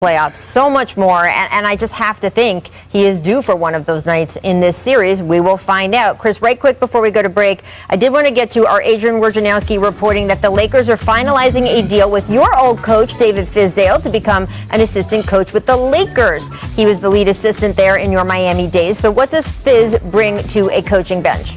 playoffs, so much more, and I just have to think he is due for one of those nights in this series. We will find out. Chris, right quick before we go to break, I did want to get to our Adrian Wojnarowski reporting that the Lakers are finalizing a deal with your old coach, David Fizdale, to become an assistant coach with the Lakers. He was the lead assistant there in your Miami days. So what does Fizz bring to a coaching bench?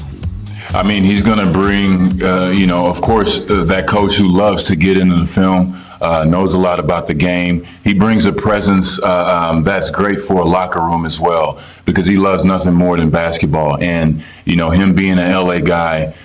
I mean, he's going to bring, of course, that coach who loves to get into the film, knows a lot about the game. He brings a presence that's great for a locker room as well, because he loves nothing more than basketball. And, him being an LA guy,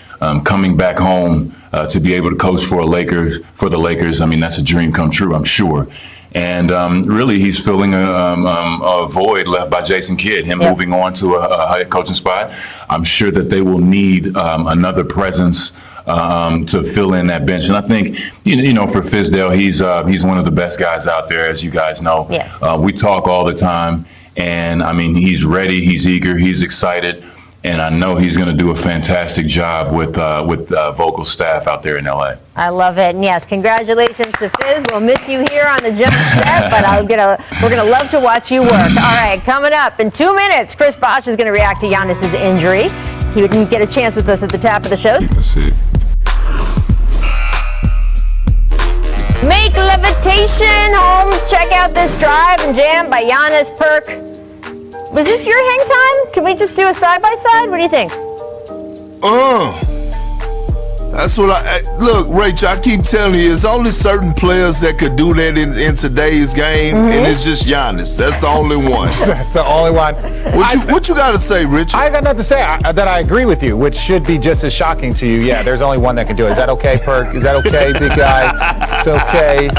coming back home to be able to coach for the Lakers, I mean, that's a dream come true, I'm sure. And really, he's filling a void left by Jason Kidd, him moving on to a head coaching spot. I'm sure that they will need another presence to fill in that bench. And I think, for Fizdale, he's one of the best guys out there, as you guys know. Yes. We talk all the time, and I mean, he's ready, he's eager, he's excited. And I know he's going to do a fantastic job with vocal staff out there in LA. I love it. And yes, congratulations to Fizz. We'll miss you here on the jump set, but we're going to love to watch you work. All right, coming up in 2 minutes, Chris Bosh is going to react to Giannis's injury. He didn't get a chance with us at the top of the show. Make levitation, Holmes. Check out this drive and jam by Giannis Perk. Was this your hang time? Can we just do a side-by-side? What do you think? That's what look, Rachel, I keep telling you, it's only certain players that could do that in today's game, and it's just Giannis. That's the only one. That's the only one. What you got to say, Richard? I got nothing to say. That I agree with you, which should be just as shocking to you. Yeah, there's only one that can do it. Is that okay, Perk? Is that okay, big guy? It's okay.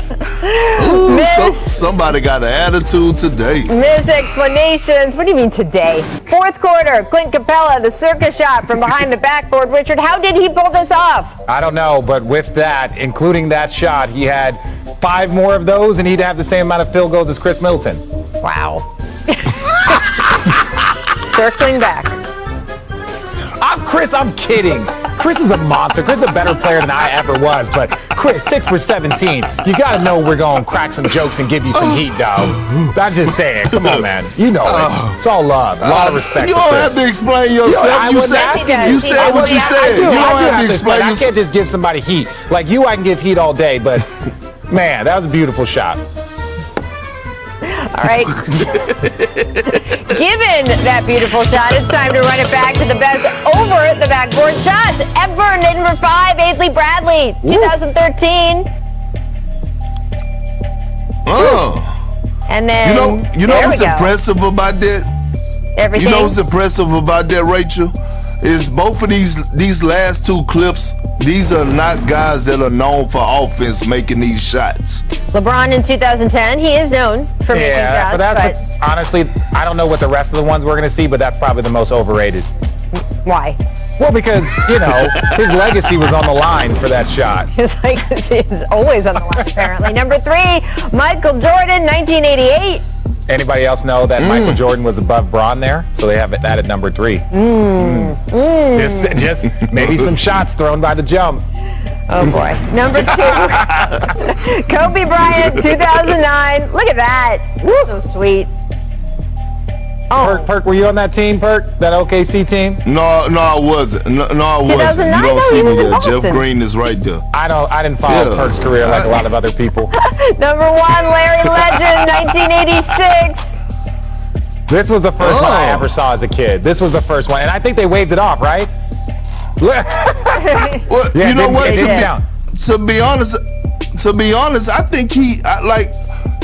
Ooh, somebody got an attitude today. Miss explanations. What do you mean today? Fourth quarter, Clint Capella, the circus shot from behind the backboard. Richard, how did he pull this off? I don't know, but with that, including that shot, he had 5 more of those, and he'd have the same amount of field goals as Chris Middleton. Wow. Circling back. I'm kidding. Chris is a monster. Chris is a better player than I ever was, but Chris, 6 for 17. You got to know we're going to crack some jokes and give you some heat, dog. I'm just saying. Come on, man. You know it. It's all love. A lot of respect. You don't have to explain yourself. You said what you said. You don't have to explain yourself. I can't just give somebody heat. Like you, I can give heat all day, but man, that was a beautiful shot. All right. Given that beautiful shot, it's time to run it back to the best over the backboard shots ever. Number 5, Ainsley Bradley, 2013. And then you know what's impressive about that? Everything. You know what's impressive about that, Rachel? Is both of these last 2 clips, these are not guys that are known for offense making these shots. LeBron in 2010, he is known for making shots. But honestly, I don't know what the rest of the ones we're going to see, but that's probably the most overrated. Why? Well, because, his legacy was on the line for that shot. His legacy is always on the line, apparently. Number 3, Michael Jordan, 1988. Anybody else know that Michael Jordan was above Bron there? So they have that at number 3. Just maybe some shots thrown by the jump. Oh, boy. Number 2, Kobe Bryant, 2009. Look at that. Woo. So sweet. Oh. Perk, were you on that team, Perk? That OKC team? No, I wasn't. No, I wasn't. 2009? You don't see me there. Boston. Jeff Green is right there. I didn't follow Perk's career like a lot of other people. Number 1, Larry Legend, 1986. This was the first one I ever saw as a kid. This was the first one, and I think they waved it off, right? Well, yeah, you know what? To be honest, I think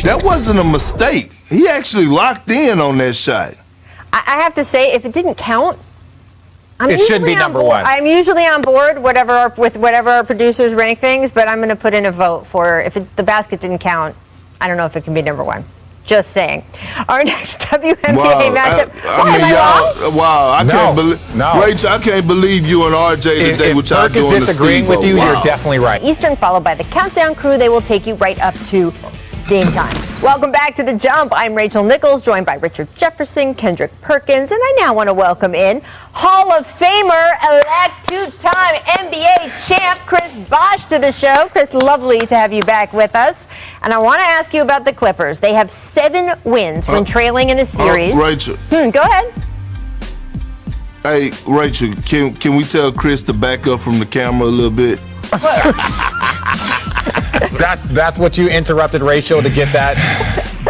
that wasn't a mistake. He actually locked in on that shot. I have to say, if it didn't count, it should be number 1. I'm usually on board with whatever our producers rank things, but I'm going to put in a vote for if the basket didn't count. I don't know if it can be number 1. Just saying. Our next WNBA matchup. I can't believe. Rachel, I can't believe you and RJ today, which I'm doing. If Perk is disagreeing with you, you're definitely right. Eastern, followed by the Countdown Crew. They will take you right up to game time. Welcome back to The Jump. I'm Rachel Nichols, joined by Richard Jefferson, Kendrick Perkins, and I now want to welcome in Hall of Famer-elect, two-time NBA champ Chris Bosh to the show. Chris, lovely to have you back with us. And I want to ask you about the Clippers. They have 7 wins when trailing in a series. Rachel. Go ahead. Hey, Rachel, can we tell Chris to back up from the camera a little bit? That's what you interrupted Rachel to get that.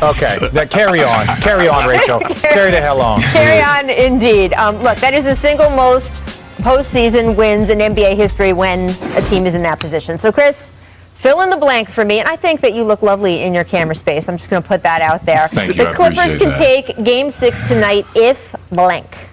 Okay, carry on, Rachel. Carry the hell on. Carry on, indeed. Look, that is the single most postseason wins in NBA history when a team is in that position. So, Chris, fill in the blank for me, and I think that you look lovely in your camera space. I'm just going to put that out there. Thank you. The Clippers can take Game 6 tonight if blank.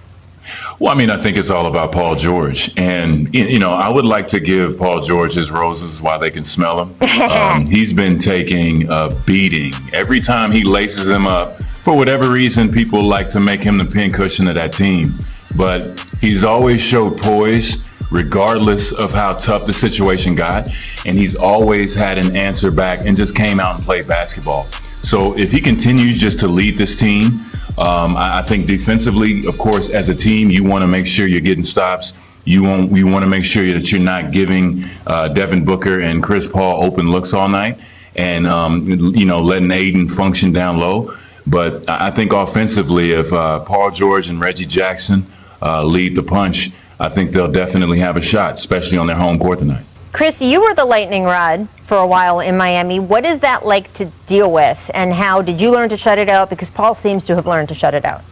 Well, I mean, I think it's all about Paul George. And, I would like to give Paul George his roses while they can smell them. He's been taking a beating. Every time he laces them up, for whatever reason, people like to make him the pincushion of that team. But he's always showed poise, regardless of how tough the situation got. And he's always had an answer back and just came out and played basketball. So if he continues just to lead this team, I think defensively, of course, as a team, you want to make sure you're getting stops. You want to make sure that you're not giving Devin Booker and Chris Paul open looks all night and, letting Aiden function down low. But I think offensively, if Paul George and Reggie Jackson lead the punch, I think they'll definitely have a shot, especially on their home court tonight. Chris, you were the lightning rod for a while in Miami. What is that like to deal with, and how did you learn to shut it out? Because Paul seems to have learned to shut it out.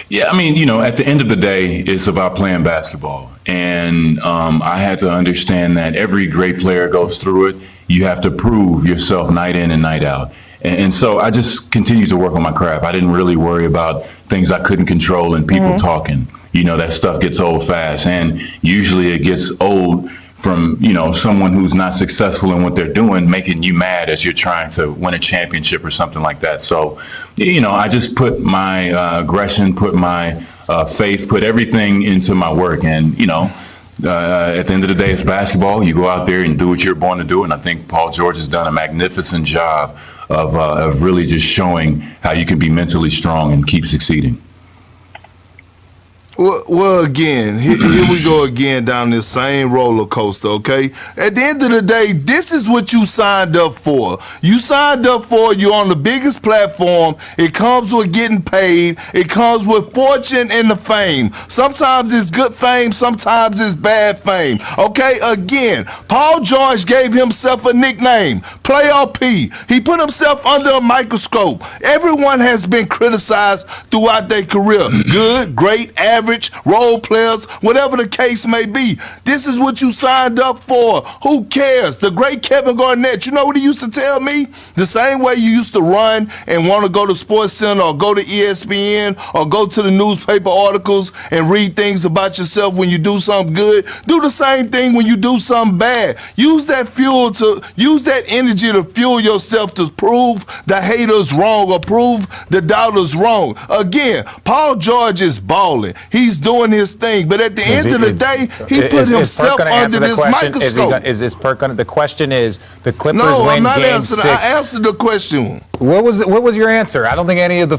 Yeah, I mean, at the end of the day, it's about playing basketball. And I had to understand that every great player goes through it. You have to prove yourself night in and night out. And so I just continued to work on my craft. I didn't really worry about things I couldn't control and people talking. That stuff gets old fast. And usually it gets old from, someone who's not successful in what they're doing, making you mad as you're trying to win a championship or something like that. So, I just put my aggression, put my faith, put everything into my work. And, at the end of the day, it's basketball. You go out there and do what you're born to do. And I think Paul George has done a magnificent job of really just showing how you can be mentally strong and keep succeeding. Well, again, here we go again down this same roller coaster, okay? At the end of the day, this is what you signed up for. You signed up for, you're on the biggest platform. It comes with getting paid. It comes with fortune and the fame. Sometimes it's good fame, sometimes it's bad fame, okay? Again, Paul George gave himself a nickname, Playoff P. He put himself under a microscope. Everyone has been criticized throughout their career. Good, great, average, role players, whatever the case may be. This is what you signed up for. Who cares? The great Kevin Garnett, you know what he used to tell me? The same way you used to run and want to go to SportsCenter or go to ESPN or go to the newspaper articles and read things about yourself when you do something good, do the same thing when you do something bad. Use that energy to fuel yourself to prove the haters wrong or prove the doubters wrong. Again, Paul George is balling. He's doing his thing, but at the end of the day, he put himself under this microscope. Is Perk going to? The question is, the Clippers No, win I'm not Game answering. 6. I answered the question. What was your answer? I don't think any of the